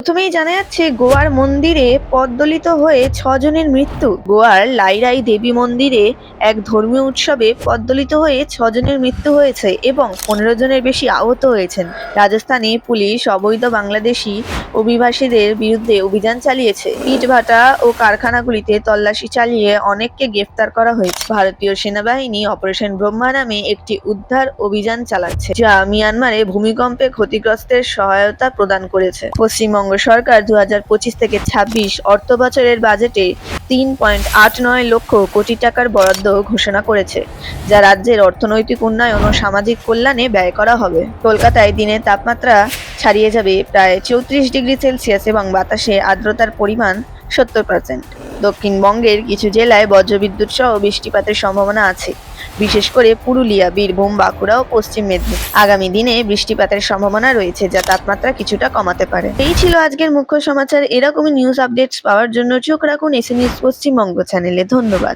প্রথমেই জানা যাচ্ছে গোয়ার মন্দিরে পদদলিত হয়ে 6 জনের মৃত্যু। গোয়ার লাইরাই দেবী মন্দিরে এক ধর্মীয় উৎসবে পদদলিত হয়ে 6 জনের মৃত্যু হয়েছে এবং 15 জনের বেশি আহত হয়েছেন। রাজস্থানে পুলিশ অবৈধ বাংলাদেশি অভিবাসীদের বিরুদ্ধে অভিযান চালিয়েছে। ইটভাটা ও কারখানাগুলিতে তল্লাশি চালিয়ে অনেককে গ্রেফতার করা হয়েছে। ভারতীয় সেনাবাহিনী অপারেশন ব্রহ্মা নামে একটি উদ্ধার অভিযান চালাচ্ছে, যা মিয়ানমারে ভূমিকম্পে ক্ষতিগ্রস্তের সহায়তা প্রদান করেছে। পশ্চিমবঙ্গ সরকার 2025 থেকে 26 অর্থবছরের বাজেটে 3.89 লক্ষ কোটি টাকার বরাদ্দ ঘোষণা করেছে, যা রাজ্যের অর্থনৈতিক উন্নয়ন ও সামাজিক কল্যাণে ব্যয় করা হবে। কলকাতায় দিনের তাপমাত্রা ছাড়িয়ে যাবে প্রায় 34 ডিগ্রি সেলসিয়াস এবং বাতাসে আর্দ্রতার পরিমাণ 70%। দক্ষিণবঙ্গের কিছু জেলায় বজ্রবিদ্যুৎ সহ বৃষ্টিপাতের সম্ভাবনা আছে, বিশেষ করে পুরুলিয়া, বীরভূম, বাঁকুড়া ও পশ্চিম মেদিনীপুর। আগামী দিনে বৃষ্টিপাতের সম্ভাবনা রয়েছে, যা তাপমাত্রা কিছুটা কমাতে পারে। এই ছিল আজকের মুখ্য সমাচার। এরকমই নিউজ আপডেটস পাওয়ার জন্য চোখ রাখুন এসএ নিউজ পশ্চিমবঙ্গ চ্যানেলে। ধন্যবাদ।